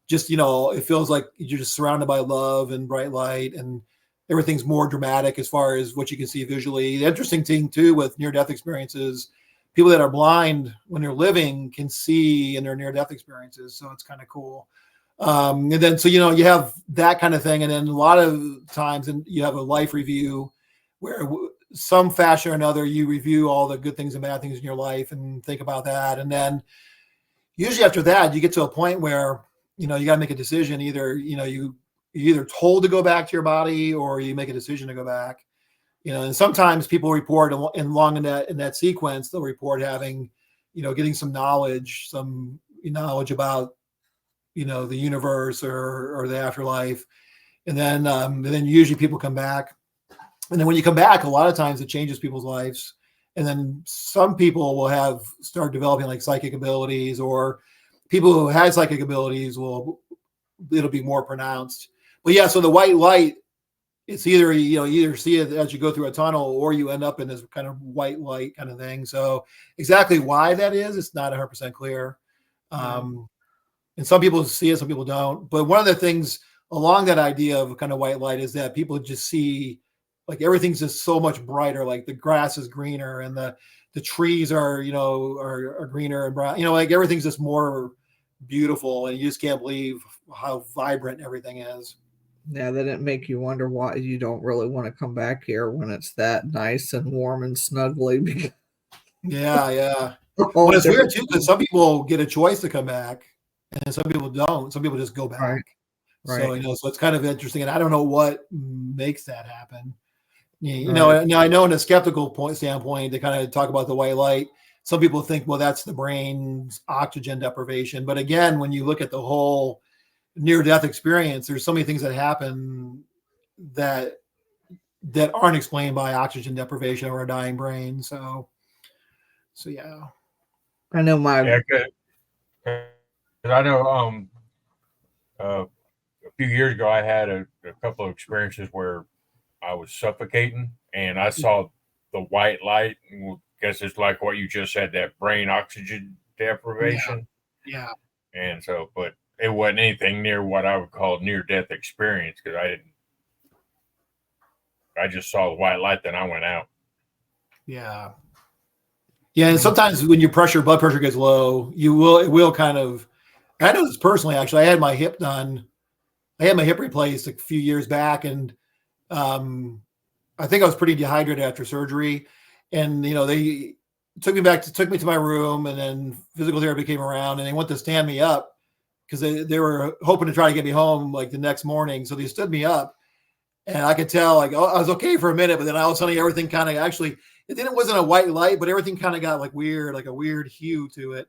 Just, it feels like you're just surrounded by love and bright light, and everything's more dramatic as far as what you can see visually. The interesting thing too with near-death experiences, people that are blind when they're living can see in their near-death experiences. So it's kind of cool. And then, so, you have that kind of thing. And then a lot of times, and you have a life review where some fashion or another, you review all the good things and bad things in your life and think about that. And then usually after that, you get to a point where, you got to make a decision. Either, you're either told to go back to your body, or you make a decision to go back, and sometimes people report in that sequence, they'll report having, getting some knowledge about, the universe or the afterlife. And then usually people come back. And then when you come back, a lot of times it changes people's lives. And then some people will start developing like psychic abilities, or people who had psychic abilities it'll be more pronounced. But yeah, so the white light, it's either, either see it as you go through a tunnel, or you end up in this kind of white light kind of thing. So exactly why that is, it's not 100% clear. And some people see it, some people don't. But one of the things along that idea of kind of white light is that people just see, like, everything's just so much brighter. Like the grass is greener, and the trees are, are greener and brown. Like everything's just more beautiful, and you just can't believe how vibrant everything is. Yeah, then it make you wonder why you don't really want to come back here when it's that nice and warm and snuggly. Yeah. Well, it's weird too, because some people get a choice to come back, and some people don't. Some people just go back. Right. So, so it's kind of interesting, and I don't know what makes that happen. Now I know in a skeptical standpoint, they kind of talk about the white light. Some people think, well, that's the brain's oxygen deprivation. But again, when you look at the whole near-death experience, there's so many things that happen that aren't explained by oxygen deprivation or a dying brain. So yeah. I know I know a few years ago I had a couple of experiences where I was suffocating, and I saw the white light. I guess it's like what you just said, that brain oxygen deprivation. Yeah. And so, but it wasn't anything near what I would call near-death experience, because I just saw the white light, then I went out. Yeah. Yeah, and sometimes when your blood pressure gets low, it will kind of, I know this personally, actually. I had my hip done. I had my hip replaced a few years back, and I think I was pretty dehydrated after surgery. and they took me to my room, and then physical therapy came around, and they went to stand me up because they were hoping to try to get me home like the next morning. So they stood me up, and I could tell like, oh, I was okay for a minute, but then all of a sudden everything kind of actually, it wasn't a white light, but everything kind of got like weird, like a weird hue to it.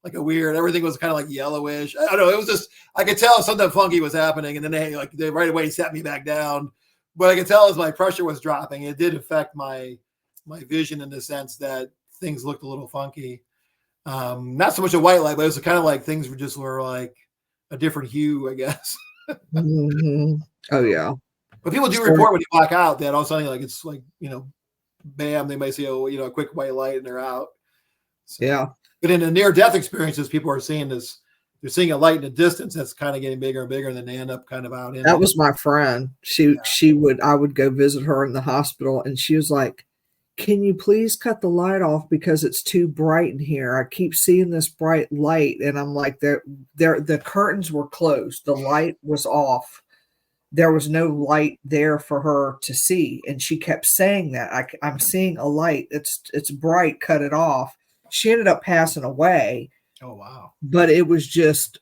Like everything was kind of like yellowish. I don't know. It was just, I could tell something funky was happening. And then they right away sat me back down. But I could tell as my pressure was dropping, it did affect my vision in the sense that things looked a little funky. Not so much a white light, but it was kind of like things were like a different hue, I guess. Mm-hmm. Oh yeah. But people do report when you black out that all of a sudden, like, it's like, bam, they might see a quick white light and they're out. So, yeah. But in the near-death experiences, people are seeing this. They're seeing a light in the distance that's kind of getting bigger and bigger, and then they end up kind of out in. That was my friend. I would go visit her in the hospital, and she was like, "Can you please cut the light off because it's too bright in here? I keep seeing this bright light." And I'm like, the curtains were closed. The light was off. There was no light there for her to see. And she kept saying that I'm seeing a light. It's bright, cut it off. She ended up passing away. Oh, wow. But it was just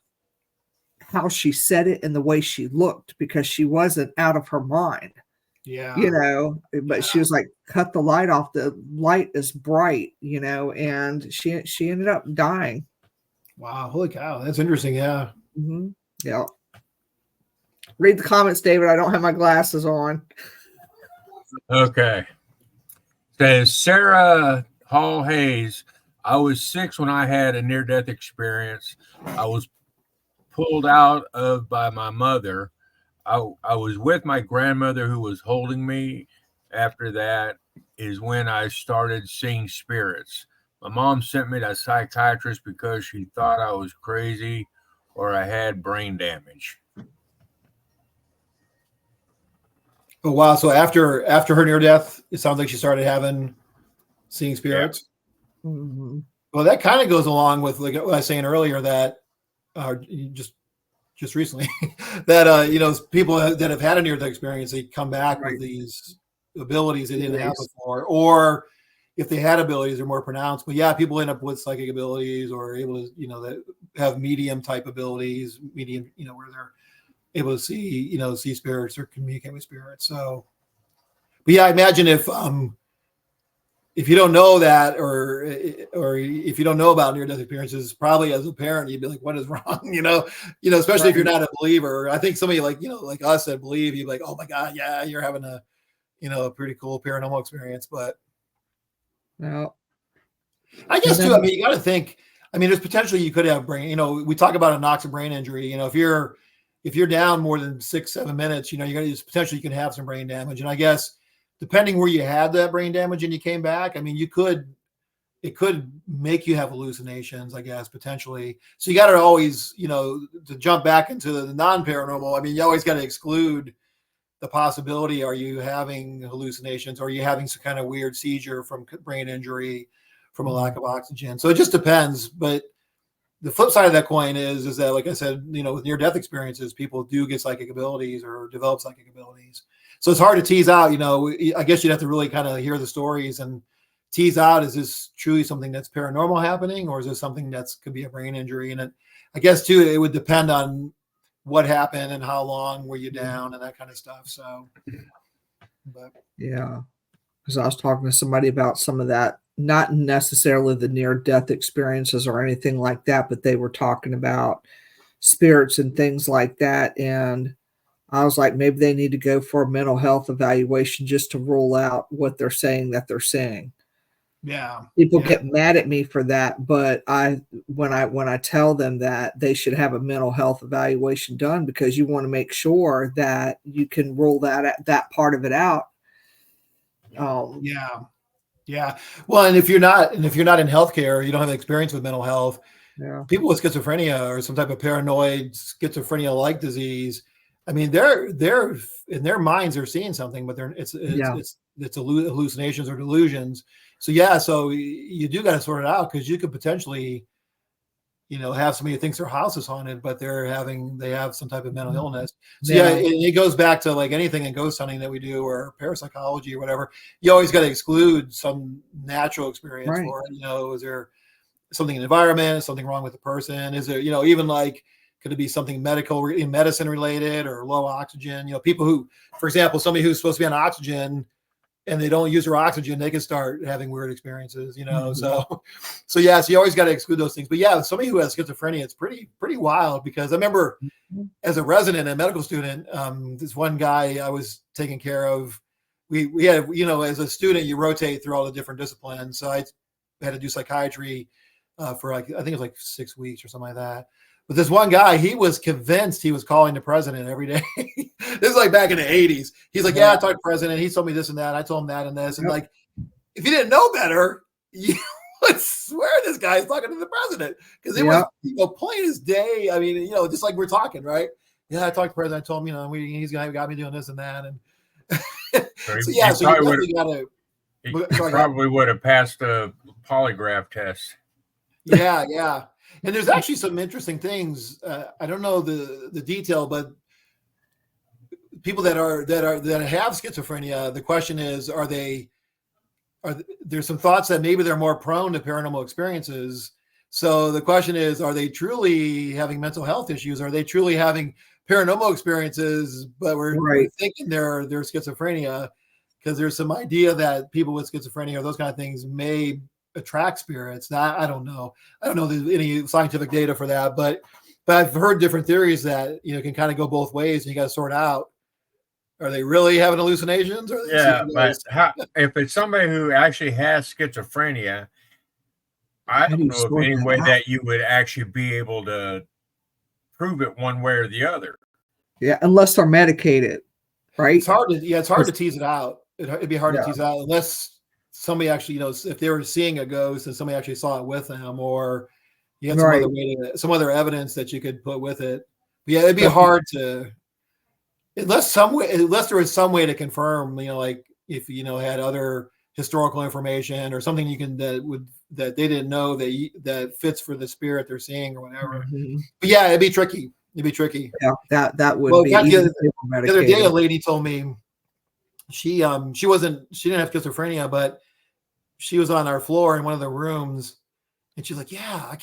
how she said it and the way she looked, because she wasn't out of her mind. Yeah. But she was like, cut the light off. The light is bright, and she ended up dying. Wow. Holy cow. That's interesting. Yeah. Mm-hmm. Yeah. Read the comments, David. I don't have my glasses on. Okay. Says Sarah Hall Hayes, I was 6 when I had a near-death experience. I was pulled out of by my mother. I was with my grandmother who was holding me. After that is when I started seeing spirits. My mom sent me to a psychiatrist because she thought I was crazy or I had brain damage. Oh, wow. So after her near death, it sounds like she started seeing spirits. Yeah. Mm-hmm. Well, that kind of goes along with like what I was saying earlier that just recently that people that have had a near death experience, they come back with these abilities they didn't have before, or if they had abilities, they're more pronounced. But yeah, people end up with psychic abilities or able to that have medium type abilities, where they're able to see spirits or communicate with spirits. So, but yeah, I imagine if you don't know that, or if you don't know about near-death experiences, probably as a parent, you'd be like, "What is wrong?" Especially if you're not a believer. I think somebody like us that believe, you'd be like, "Oh my God, yeah, you're having a pretty cool paranormal experience." But no, I guess too. I mean, you got to think. I mean, there's potentially you could have brain. We talk about a knocks of brain injury. If you're down more than 6-7 minutes, you're going to potentially you can have some brain damage. And I guess depending where you had that brain damage and you came back, I mean, it could make you have hallucinations, I guess, potentially. So you got to always, to jump back into the non-paranormal. I mean, you always got to exclude the possibility. Are you having hallucinations? Or are you having some kind of weird seizure from brain injury, from a lack of oxygen? So it just depends. But the flip side of that coin is that, like I said, with near-death experiences, people do get psychic abilities or develop psychic abilities. So it's hard to tease out, I guess you'd have to really kind of hear the stories and tease out, is this truly something that's paranormal happening, or is this something that's could be a brain injury? And I guess too, it would depend on what happened and how long were you down and that kind of stuff. So, but yeah, because I was talking to somebody about some of that, not necessarily the near-death experiences or anything like that, but they were talking about spirits and things like that. And I was like, maybe they need to go for a mental health evaluation just to rule out what they're saying that they're saying. Yeah. People get mad at me for that, but when I tell them that they should have a mental health evaluation done, because you want to make sure that you can rule that part of it out. Yeah. Well, and if you're not in healthcare, you don't have experience with mental health. Yeah. People with schizophrenia or some type of paranoid schizophrenia-like disease, I mean, they're in their minds are seeing something, but it's hallucinations or delusions. So yeah, so you do got to sort it out, because you could potentially, have somebody who thinks their house is haunted, but they have some type of mental illness. So Yeah. it goes back to like anything in ghost hunting that we do, or parapsychology or whatever. You always got to exclude some natural experience Right. for it. Is there something in the environment? Is something wrong with the person? Is there, even like, could it be something medicine related, or low oxygen? People who, for example, somebody who's supposed to be on oxygen and they don't use their oxygen, they can start having weird experiences, Mhm. So you always got to exclude those things. But yeah, somebody who has schizophrenia, it's pretty wild, because I remember as a resident and medical student, this one guy I was taking care of, we had, as a student, you rotate through all the different disciplines. So I had to do psychiatry for like, I think it was like 6 weeks or something like that. But this one guy, he was convinced he was calling the president every day. This is like back in the 80s. He's like, yeah, I talked to the president. He told me this and that. I told him that and this. And like, if you didn't know better, you would swear this guy's talking to the president, because it was plain as day. I mean, just like we're talking, right? Yeah, I talked to the president. I told him, he's got me doing this and that. And so you definitely got to. He probably would have passed the polygraph test. Yeah. And there's actually some interesting things. I don't know the detail, but people that have schizophrenia, the question is, there's some thoughts that maybe they're more prone to paranormal experiences. So the question is, are they truly having mental health issues? Are they truly having paranormal experiences, but we're thinking they're schizophrenia? Because there's some idea that people with schizophrenia or those kind of things may attract spirits. Now, I don't know. There's any scientific data for that, but I've heard different theories that can kind of go both ways, and you got to sort out: are they really having hallucinations? Or but if it's somebody who actually has schizophrenia, I don't know of any way that you would actually be able to prove it one way or the other. Yeah, unless they're medicated, right? It's hard to tease it out. It'd be hard to tease out unless somebody actually, if they were seeing a ghost and somebody actually saw it with them, or you had some other evidence that you could put with it. But yeah, it'd be hard to, unless there was some way to confirm, like if had other historical information or something that they didn't know that fits for the spirit they're seeing or whatever. Mm-hmm. But yeah, it'd be tricky. Yeah, that would be. The other day, a lady told me she didn't have schizophrenia, but she was on our floor in one of the rooms, and she's like, yeah,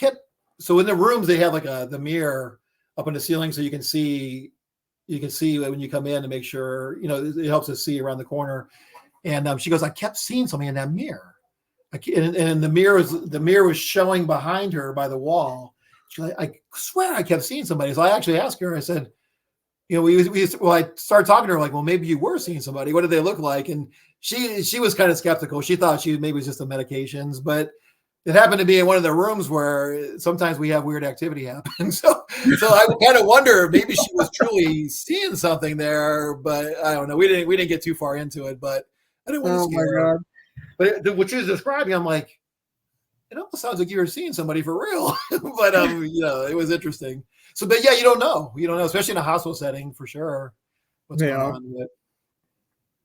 so in the rooms they have like the mirror up in the ceiling, so you can see when you come in to make sure, it helps us see around the corner. And she goes, I kept seeing something in that mirror. And the mirror was showing behind her by the wall. She's like, I swear I kept seeing somebody. So I actually asked her, I said, I started talking to her like, well, maybe you were seeing somebody. What did they look like? And she was kind of skeptical. She thought maybe it was just the medications, but it happened to be in one of the rooms where sometimes we have weird activity happen. So I kind of wonder, maybe she was truly seeing something there, but I don't know. We didn't get too far into it, but I didn't want to scare her. But what she was describing, I'm like, it almost sounds like you were seeing somebody for real. But it was interesting. So, but yeah, you don't know, especially in a hospital setting, for sure, what's going on with it.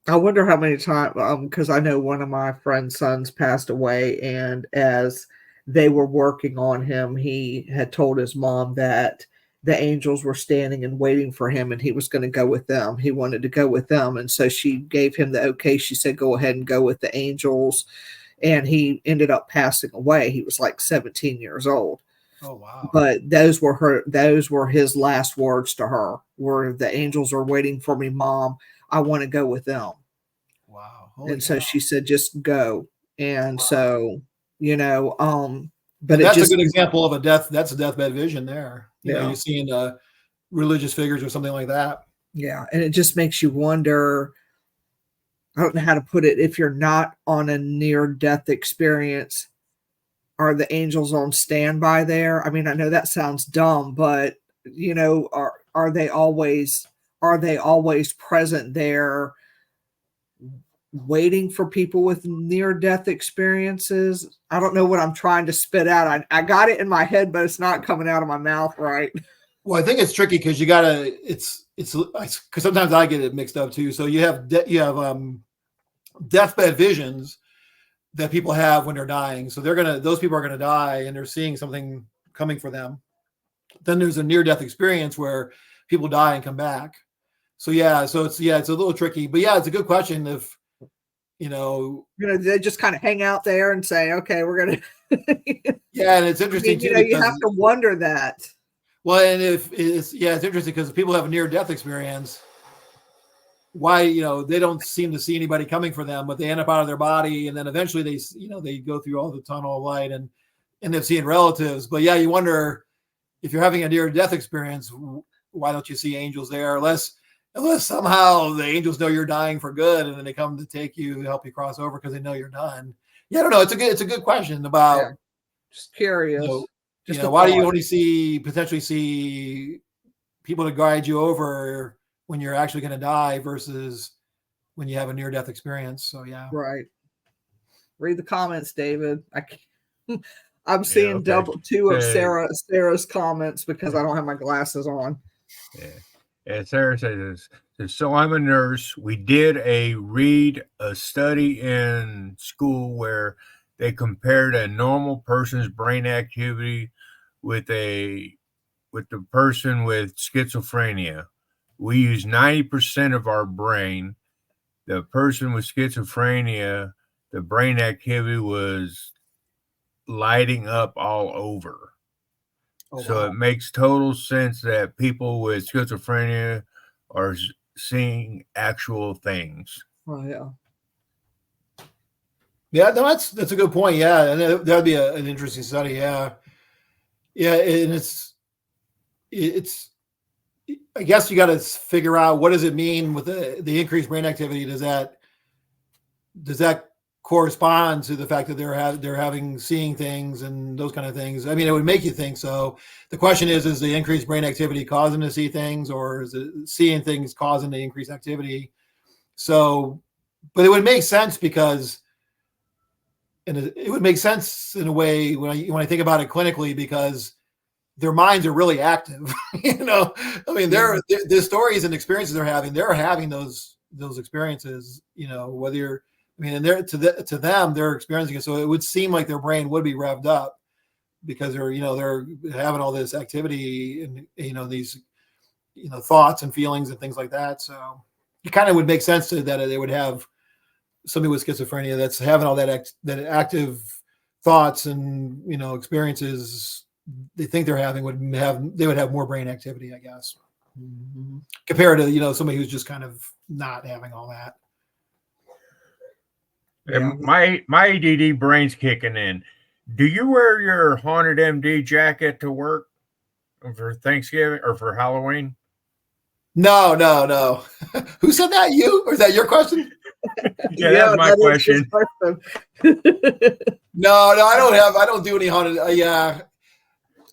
I wonder how many times, because I know one of my friend's sons passed away, and as they were working on him, he had told his mom that the angels were standing and waiting for him, and he was going to go with them. He wanted to go with them, and so she gave him the okay. She said, go ahead and go with the angels, and he ended up passing away. He was like 17 years old. Oh, wow. But those were his last words to her, were the angels are waiting for me, Mom. I want to go with them. Wow. So she said, just go. And so, but that's a good example of a death. That's a deathbed vision there. You're seeing religious figures or something like that. Yeah. And it just makes you wonder, I don't know how to put it. If you're not on a near-death experience, are the angels on standby there? I mean, I know that sounds dumb, but are they always present there, waiting for people with near-death experiences? I don't know what I'm trying to spit out. I got it in my head, but it's not coming out of my mouth right. Well, I think it's tricky because you gotta. It's because sometimes I get it mixed up too. So you have deathbed visions that people have when they're dying. So those people are gonna die, and they're seeing something coming for them. Then there's a near-death experience where people die and come back. So it's a little tricky, but yeah, it's a good question. If they just kind of hang out there and say, okay, we're gonna. Yeah, and it's interesting too. You have to wonder that. Well, and it's interesting because if people have a near-death experience, why they don't seem to see anybody coming for them, but they end up out of their body, and then eventually they go through all the tunnel of light and end up seeing relatives. But yeah, you wonder if you're having a near-death experience, why don't you see angels there? Unless somehow the angels know you're dying for good, and then they come to take you, help you cross over because they know you're done. Yeah, I don't know. It's a good question about. Just curious. Why do you only potentially see people to guide you over when you're actually going to die versus when you have a near-death experience? So yeah, right. Read the comments, David. I'm seeing double two of Sarah's comments because I don't have my glasses on. Yeah, Sarah says, so I'm a nurse. We did read a study in school where they compared a normal person's brain activity with the person with schizophrenia. We use 90% of our brain. The person with schizophrenia, the brain activity was lighting up all over. So it makes total sense that people with schizophrenia are seeing actual things. Oh yeah. Yeah, no, that's a good point. Yeah, and that would be an interesting study. Yeah, and it's. I guess you got to figure out what does it mean with the increased brain activity. Does that correspond to the fact that they're having seeing things and those kind of things? I mean, it would make you think so. The question is the increased brain activity causing them to see things, or is it seeing things causing the increased activity? So, but it would make sense because. And it would make sense in a way when I think about it clinically, because their minds are really active. I mean, the stories and experiences they're having those experiences. Whether you're, and they're to them they're experiencing it. So it would seem like their brain would be revved up because they're having all this activity and these thoughts and feelings and things like that. So it kind of would make sense that they would have. Somebody with schizophrenia that's having all that active thoughts and experiences they think they're having they would have more brain activity, I guess, compared to somebody who's just kind of not having all that. And my ADD brain's kicking in. Do you wear your Haunted MD jacket to work for Thanksgiving or for Halloween? No. Who said that? You? Or is that your question? That's my question. No, I don't do any haunted. I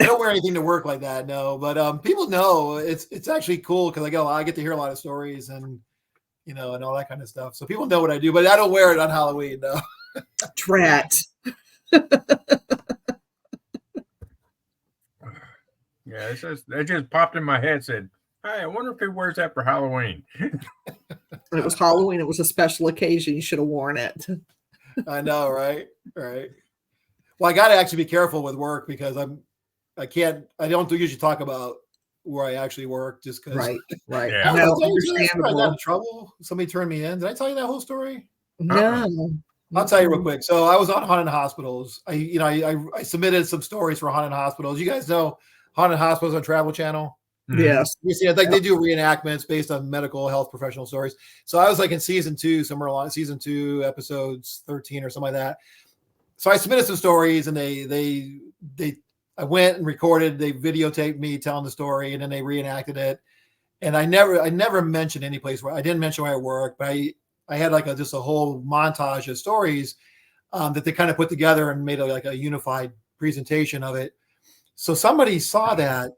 don't wear anything to work like that. No, but people know it's actually cool because I get to hear a lot of stories and and all that kind of stuff. So people know what I do, but I don't wear it on Halloween. No. Drat. Yeah, it just popped in my head. Said, "Hey, I wonder if he wears that for Halloween." It was Halloween. It was a special occasion. You should have worn it. I know, right? Right. Well, I got to actually be careful with work because I don't usually talk about where I actually work just because. Right. Yeah. No, I got in trouble. Somebody turned me in. Did I tell you that whole story? No. I'll tell you real quick. So I was on haunted hospitals. I submitted some stories for haunted hospitals. You guys know haunted hospitals on Travel Channel? Yes. You see, they do reenactments based on medical health professional stories. So I was like in season 2, somewhere along season 2, episodes 13 or something like that. So I submitted some stories and I went and recorded, they videotaped me telling the story and then they reenacted it. And I never mentioned any place where I didn't mention where I work, but I had like just a whole montage of stories that they kind of put together and made a unified presentation of it. So somebody saw that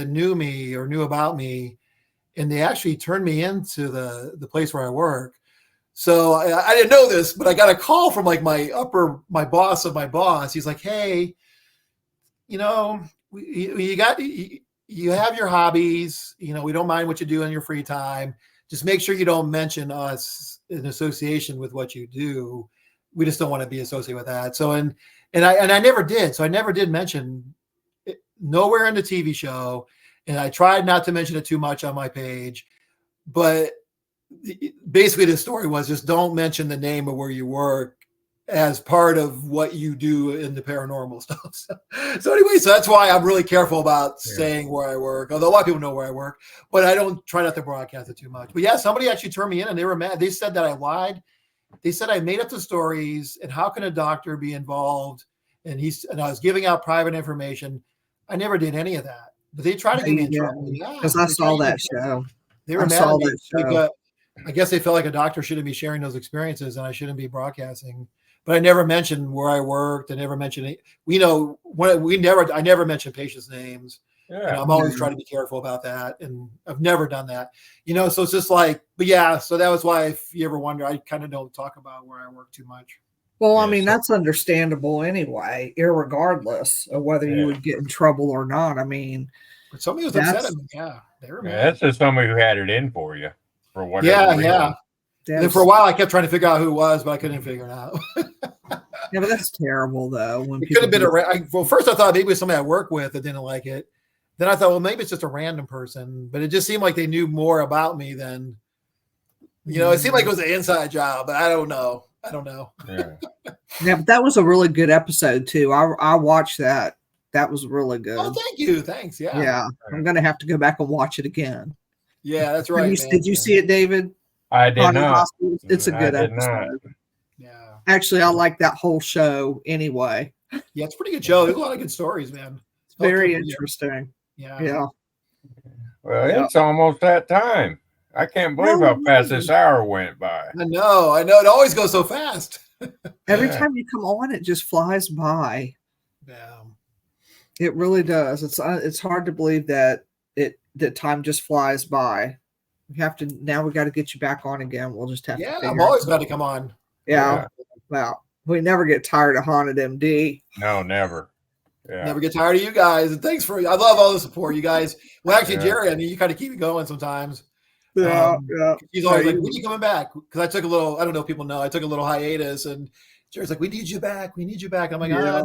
knew me or knew about me, and they actually turned me into the place where I work. So I didn't know this, but I got a call from like my boss of my boss. He's like, "Hey, you have your hobbies. We don't mind what you do in your free time. Just make sure you don't mention us in association with what you do. We just don't want to be associated with that." So and I never did. So I never did mention nowhere in the TV show. And I tried not to mention it too much on my page, but basically the story was just don't mention the name of where you work as part of what you do in the paranormal stuff. So anyway, so that's why I'm really careful about saying where I work, although a lot of people know where I work, but I don't try not to broadcast it too much. But yeah, somebody actually turned me in and they were mad. They said that I lied. They said I made up the stories and how can a doctor be involved? And I was giving out private information. I never did any of that, but they tried to get me in trouble. Yeah, because I saw that show. They were mad at me. I guess they felt like a doctor shouldn't be sharing those experiences and I shouldn't be broadcasting. But I never mentioned where I worked. I never mentioned it. I never mentioned patients' names. Yeah. And I'm always trying to be careful about that. And I've never done that. So it's just like, but yeah, so that was why, if you ever wonder, I kind of don't talk about where I work too much. Well, I mean, that's understandable anyway, irregardless of whether you would get in trouble or not. I mean, but somebody was upset at me. Yeah. They were mad. That's just somebody who had it in for you. For whatever reason. Yeah. And then for a while, I kept trying to figure out who it was, but I couldn't figure it out. Yeah, but that's terrible, though. When it could have been well, first I thought maybe it was somebody I work with that didn't like it. Then I thought, well, maybe it's just a random person. But it just seemed like they knew more about me than, it seemed like it was an inside job, but I don't know. Yeah, but that was a really good episode, too. I watched that. That was really good. Oh, thank you. Thanks. Yeah. Yeah. I'm going to have to go back and watch it again. Yeah, that's right. Did you see it, David? I did not. It's a good episode. Yeah. Actually, I like that whole show anyway. Yeah, it's a pretty good show. There's a lot of good stories, man. It's very interesting. Yeah. Well, it's almost that time. I can't believe how fast this hour went by. I know. It always goes so fast. Every time you come on, it just flies by. Yeah. It really does. It's hard to believe that time just flies by. We got to get you back on again. We'll just have to. Yeah, I'm always glad to come on. Yeah. Well, we never get tired of Haunted MD. No, never. Yeah. Never get tired of you guys. And thanks I love all the support, you guys. Well, actually, Geri, you kind of keep me going sometimes. Yeah. She's always like, when are you coming back? Because I took a little, I don't know if people know, I took a little hiatus and Geri's like, we need you back. I'm like, I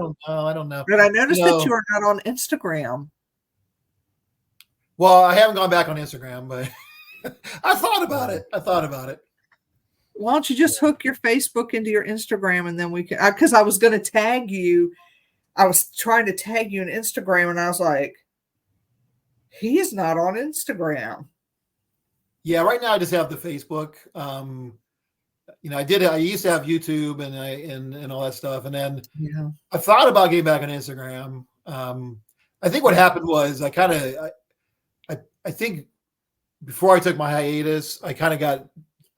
don't know. But I noticed that you are not on Instagram. Well, I haven't gone back on Instagram, but I thought about it. Why don't you just hook your Facebook into your Instagram and then we can, because I was going to tag you. I was trying to tag you on Instagram and I was like, he's not on Instagram. Yeah, right now I just have the Facebook. I used to have YouTube and all that stuff. And then I thought about getting back on Instagram. I think what happened was I think before I took my hiatus, I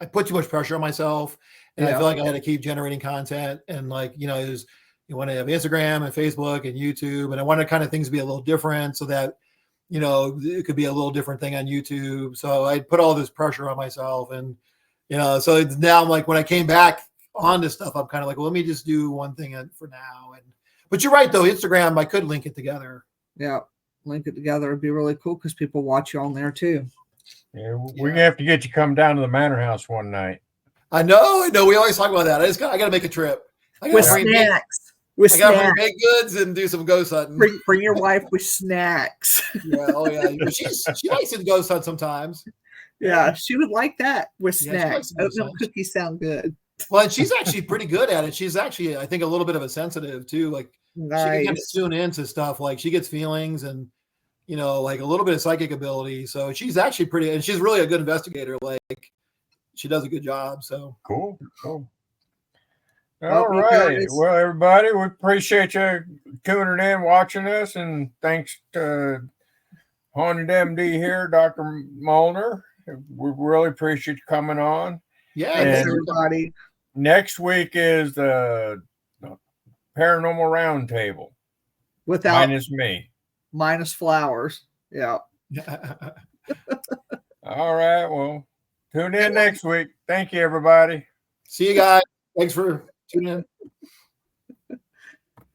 put too much pressure on myself and I feel like I had to keep generating content and you want to have Instagram and Facebook and YouTube. And I wanted kind of things to be a little different so that, it could be a little different thing on YouTube. So I put all this pressure on myself and, so it's now I'm like, when I came back on this stuff, I'm kind of like, well, let me just do one thing for now. But you're right though. Instagram, I could link it together. Yeah. Link it together. It'd be really cool because people watch you on there too. Yeah, we have to get you come down to the Manor House one night. I know. We always talk about that. I got to make a trip. With snacks. I got to bring baked goods and do some ghost hunting. Bring your wife with snacks. Yeah. Oh yeah. She likes to ghost hunt sometimes. Yeah, she would like that with snacks. Oatmeal cookies sound good. Well, and she's actually pretty good at it. She's actually, I think, a little bit of a sensitive too. Like nice. She can kind of tune into stuff. Like she gets feelings and like a little bit of psychic ability. So she's actually pretty, and she's really a good investigator. Like she does a good job. So cool. All right. Well, everybody, we appreciate you tuning in, watching us, and thanks to Haunted MD here, Dr. Molnar. We really appreciate you coming on. Yeah, thanks everybody. Next week is the Paranormal Roundtable. Minus me. Minus Flowers. Yeah. All right. Well, tune in next week. Thank you, everybody. See you guys. Thanks for tuning in.